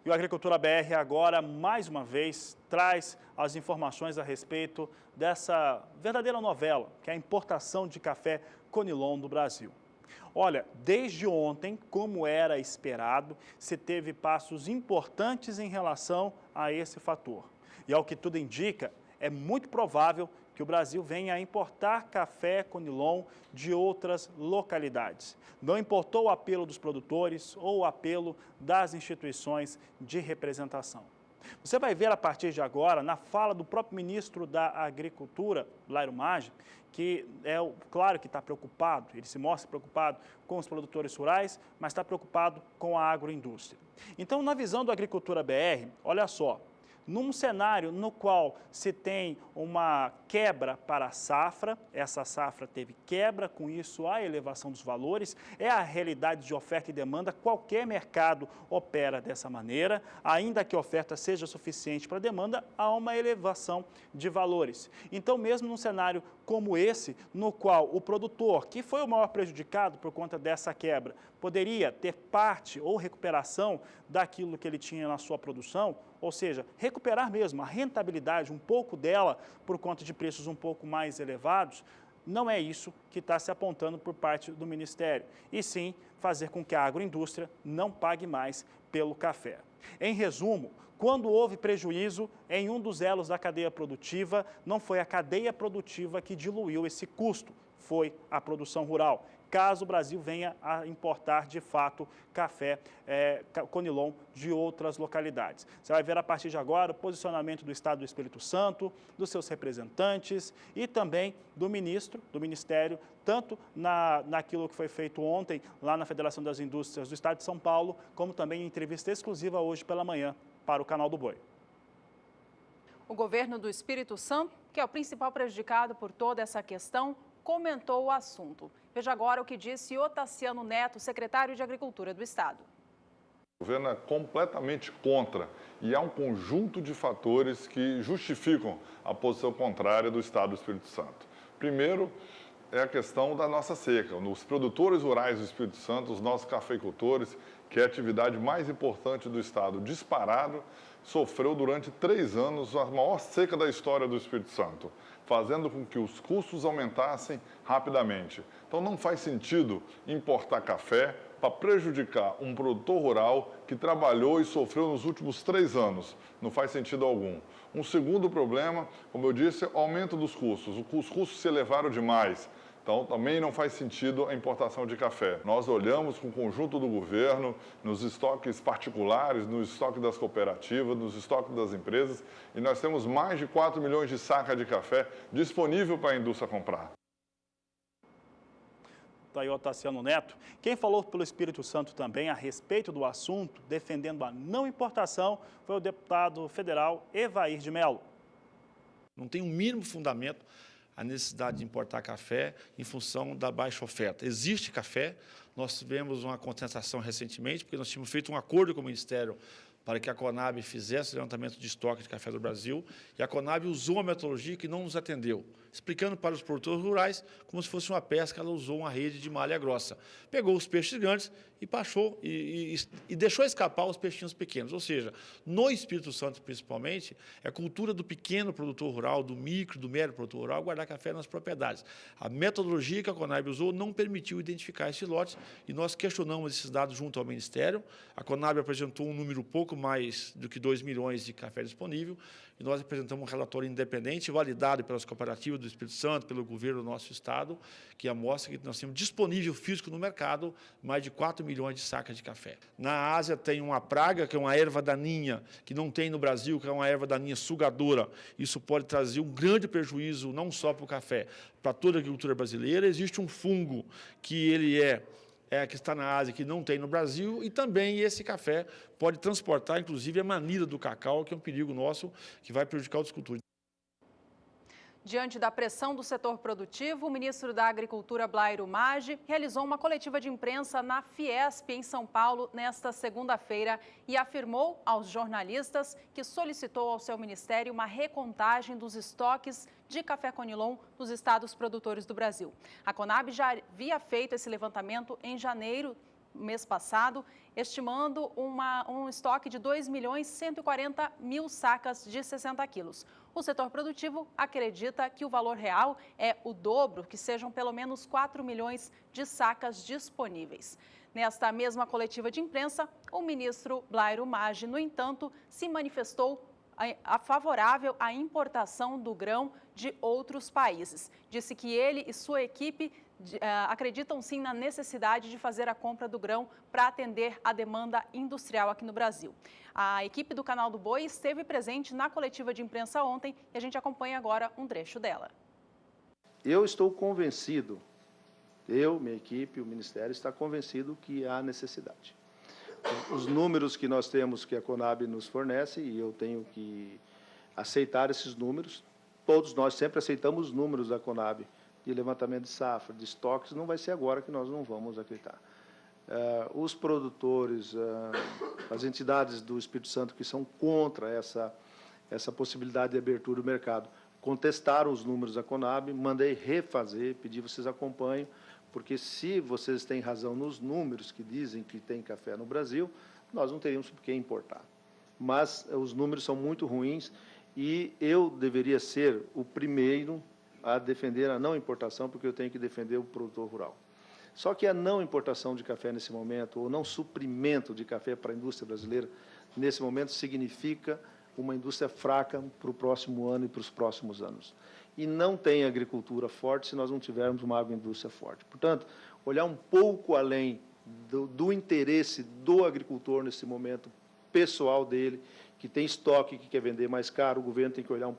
E o Agricultura BR agora, mais uma vez, traz as informações a respeito dessa verdadeira novela, que é a importação de café Conilon do Brasil. Olha, desde ontem, como era esperado, se teve passos importantes em relação a esse fator. E ao que tudo indica, é muito provável que o Brasil venha a importar café Conilon de outras localidades. Não importou o apelo dos produtores ou o apelo das instituições de representação. Você vai ver a partir de agora, na fala do próprio ministro da Agricultura, Blairo Maggi, que claro que está preocupado, ele se mostra preocupado com os produtores rurais, mas está preocupado com a agroindústria. Então, na visão do Agricultura BR, olha só, num cenário no qual se tem uma quebra para a safra, essa safra teve quebra, com isso a elevação dos valores, é a realidade de oferta e demanda, qualquer mercado opera dessa maneira, ainda que a oferta seja suficiente para a demanda, há uma elevação de valores. Então, mesmo num cenário como esse, no qual o produtor, que foi o maior prejudicado por conta dessa quebra, poderia ter parte ou recuperação daquilo que ele tinha na sua produção, ou seja, recuperar mesmo a rentabilidade, um pouco dela, por conta de preços um pouco mais elevados, não é isso que está se apontando por parte do Ministério, e sim fazer com que a agroindústria não pague mais pelo café. Em resumo, quando houve prejuízo em um dos elos da cadeia produtiva, não foi a cadeia produtiva que diluiu esse custo, foi a produção rural. Caso o Brasil venha a importar, de fato, café Conilon de outras localidades. Você vai ver a partir de agora o posicionamento do Estado do Espírito Santo, dos seus representantes e também do Ministério, tanto naquilo que foi feito ontem lá na Federação das Indústrias do Estado de São Paulo, como também em entrevista exclusiva hoje pela manhã para o Canal do Boi. O governo do Espírito Santo, que é o principal prejudicado por toda essa questão, comentou o assunto. Veja agora o que disse Otaciano Neto, secretário de Agricultura do Estado. O governo é completamente contra e há um conjunto de fatores que justificam a posição contrária do Estado do Espírito Santo. Primeiro, é a questão da nossa seca. Os produtores rurais do Espírito Santo, os nossos cafeicultores, que é a atividade mais importante do Estado, disparado, sofreu durante 3 anos a maior seca da história do Espírito Santo, fazendo com que os custos aumentassem rapidamente. Então não faz sentido importar café para prejudicar um produtor rural que trabalhou e sofreu nos últimos 3 anos. Não faz sentido algum. Um segundo problema, como eu disse, é o aumento dos custos. Os custos se elevaram demais. Então, também não faz sentido a importação de café. Nós olhamos com o conjunto do governo, nos estoques particulares, no estoque das cooperativas, nos estoques das empresas, e nós temos mais de 4 milhões de sacas de café disponível para a indústria comprar. Está aí o Otaciano Neto. Quem falou pelo Espírito Santo também a respeito do assunto, defendendo a não importação, foi o deputado federal Evair de Mello. Não tem um mínimo fundamento a necessidade de importar café em função da baixa oferta. Existe café, nós tivemos uma contestação recentemente, porque nós tínhamos feito um acordo com o Ministério para que a Conab fizesse o levantamento de estoque de café do Brasil, e a Conab usou uma metodologia que não nos atendeu, explicando para os produtores rurais como se fosse uma pesca, ela usou uma rede de malha grossa. Pegou os peixes grandes e baixou e deixou escapar os peixinhos pequenos. Ou seja, no Espírito Santo, principalmente, é a cultura do pequeno produtor rural, do micro, do médio produtor rural, guardar café nas propriedades. A metodologia que a Conab usou não permitiu identificar esses lotes e nós questionamos esses dados junto ao Ministério. A Conab apresentou um número pouco mais do que 2 milhões de café disponível e nós apresentamos um relatório independente, validado pelas cooperativas do Espírito Santo, pelo governo do nosso estado, que mostra que nós temos disponível físico no mercado mais de 4 milhões de sacas de café. Na Ásia tem uma praga, que é uma erva daninha, que não tem no Brasil, que é uma erva daninha sugadora. Isso pode trazer um grande prejuízo, não só para o café, para toda a agricultura brasileira. Existe um fungo que que está na Ásia, que não tem no Brasil, e também esse café pode transportar, inclusive, a manilha do cacau, que é um perigo nosso, que vai prejudicar os cultores. Diante da pressão do setor produtivo, o ministro da Agricultura, Blairo Maggi, realizou uma coletiva de imprensa na Fiesp, em São Paulo, nesta segunda-feira, e afirmou aos jornalistas que solicitou ao seu ministério uma recontagem dos estoques de café Conilon nos estados produtores do Brasil. A Conab já havia feito esse levantamento em janeiro, mês passado, estimando um estoque de 2.140.000 sacas de 60 quilos. O setor produtivo acredita que o valor real é o dobro, que sejam pelo menos 4 milhões de sacas disponíveis. Nesta mesma coletiva de imprensa, o ministro Blairo Maggi, no entanto, se manifestou favorável à importação do grão de outros países. Disse que ele e sua equipe acreditam sim na necessidade de fazer a compra do grão para atender a demanda industrial aqui no Brasil. A equipe do Canal do Boi esteve presente na coletiva de imprensa ontem e a gente acompanha agora um trecho dela. Eu estou convencido, minha equipe, o Ministério está convencido que há necessidade. Os números que nós temos, que a Conab nos fornece, e eu tenho que aceitar esses números, todos nós sempre aceitamos os números da Conab, de levantamento de safra, de estoques, não vai ser agora que nós não vamos acreditar. Os produtores, as entidades do Espírito Santo que são contra essa possibilidade de abertura do mercado, contestaram os números da Conab, mandei refazer, pedi vocês acompanhem, porque se vocês têm razão nos números que dizem que tem café no Brasil, nós não teríamos por que importar. Mas os números são muito ruins e eu deveria ser o primeiro a defender a não importação, porque eu tenho que defender o produtor rural. Só que a não importação de café nesse momento, ou não suprimento de café para a indústria brasileira, nesse momento significa uma indústria fraca para o próximo ano e para os próximos anos. E não tem agricultura forte se nós não tivermos uma agroindústria forte. Portanto, olhar um pouco além do interesse do agricultor nesse momento, pessoal dele, que tem estoque, que quer vender mais caro, o governo tem que olhar um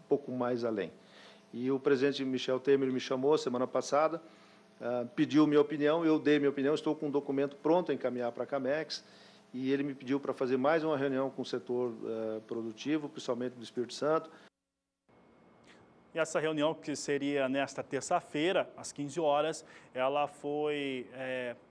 pouco mais além. E o presidente Michel Temer me chamou semana passada, pediu minha opinião, eu dei minha opinião, estou com um documento pronto a encaminhar para a Camex, e ele me pediu para fazer mais uma reunião com o setor produtivo, principalmente do Espírito Santo. E essa reunião, que seria nesta terça-feira, às 15 horas, ela foi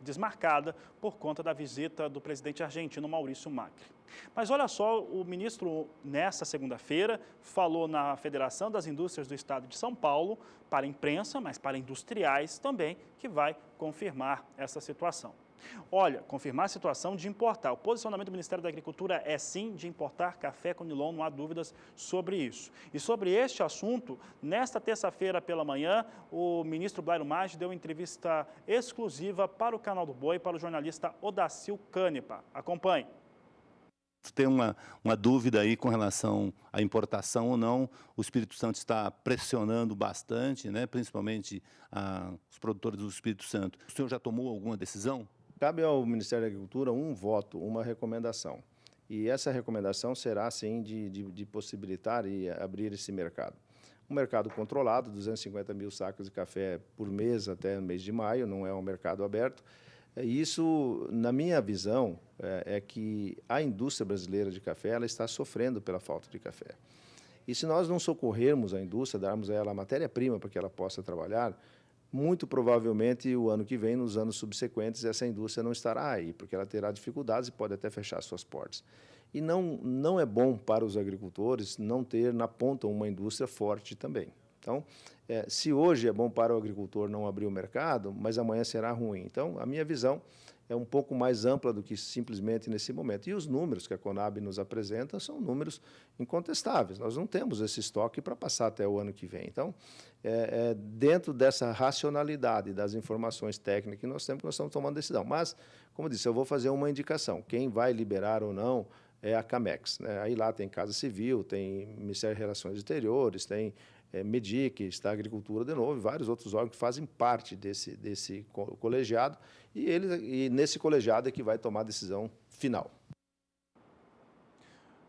desmarcada por conta da visita do presidente argentino Maurício Macri. Mas olha só, o ministro, nesta segunda-feira, falou na Federação das Indústrias do Estado de São Paulo, para a imprensa, mas para industriais também, que vai confirmar essa situação. Olha, confirmar a situação de importar. O posicionamento do Ministério da Agricultura é sim de importar café Conilon, não há dúvidas sobre isso. E sobre este assunto, nesta terça-feira pela manhã, o ministro Blairo Maggi deu entrevista exclusiva para o Canal do Boi, para o jornalista Odacil Canepa. Acompanhe. Tem uma dúvida aí com relação à importação ou não. O Espírito Santo está pressionando bastante, né, principalmente os produtores do Espírito Santo. O senhor já tomou alguma decisão? Cabe ao Ministério da Agricultura um voto, uma recomendação. E essa recomendação será, sim, de possibilitar e abrir esse mercado. Um mercado controlado, 250 mil sacas de café por mês até o mês de maio, não é um mercado aberto. Isso, na minha visão, é que a indústria brasileira de café ela está sofrendo pela falta de café. E se nós não socorrermos a indústria, darmos a ela a matéria-prima para que ela possa trabalhar, muito provavelmente o ano que vem, nos anos subsequentes, essa indústria não estará aí, porque ela terá dificuldades e pode até fechar suas portas. E não é bom para os agricultores não ter na ponta uma indústria forte também. Então, se hoje é bom para o agricultor não abrir o mercado, mas amanhã será ruim. Então, a minha visão é um pouco mais ampla do que simplesmente nesse momento. E os números que a Conab nos apresenta são números incontestáveis. Nós não temos esse estoque para passar até o ano que vem. Então, dentro dessa racionalidade das informações técnicas que nós estamos tomando decisão. Mas, como eu disse, eu vou fazer uma indicação. Quem vai liberar ou não é a Camex, né? Aí lá tem Casa Civil, tem Ministério de Relações Exteriores, tem Medic, está a Agricultura de novo, e vários outros órgãos que fazem parte desse colegiado, e nesse colegiado é que vai tomar a decisão final.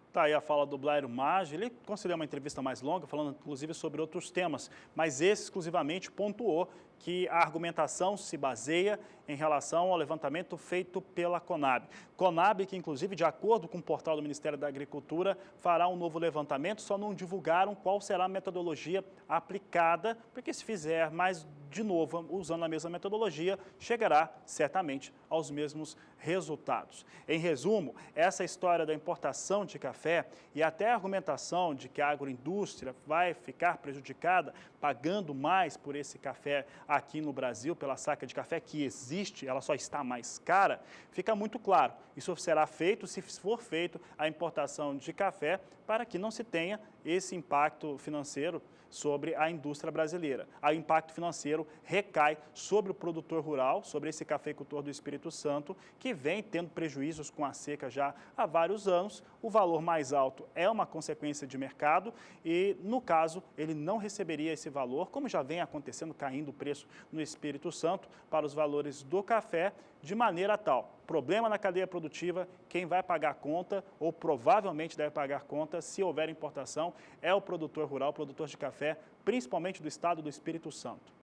Está aí a fala do Blairo Maggi. Ele concedeu uma entrevista mais longa, falando inclusive sobre outros temas, mas esse exclusivamente pontuou que a argumentação se baseia em relação ao levantamento feito pela Conab. Conab, que inclusive, de acordo com o portal do Ministério da Agricultura, fará um novo levantamento, só não divulgaram qual será a metodologia aplicada, porque se fizer mais de novo, usando a mesma metodologia, chegará certamente aos mesmos resultados. Em resumo, essa história da importação de café e até a argumentação de que a agroindústria vai ficar prejudicada pagando mais por esse café aqui no Brasil, pela saca de café que existe, ela só está mais cara, fica muito claro. Isso será feito, se for feito, a importação de café para que não se tenha esse impacto financeiro sobre a indústria brasileira. O impacto financeiro recai sobre o produtor rural, sobre esse cafeicultor do Espírito Santo, que vem tendo prejuízos com a seca já há vários anos. O valor mais alto é uma consequência de mercado e, no caso, ele não receberia esse valor, como já vem acontecendo, caindo o preço no Espírito Santo para os valores do café, de maneira tal. Problema na cadeia produtiva, quem vai pagar a conta, ou provavelmente deve pagar conta, se houver importação, é o produtor rural, o produtor de café, principalmente do estado do Espírito Santo.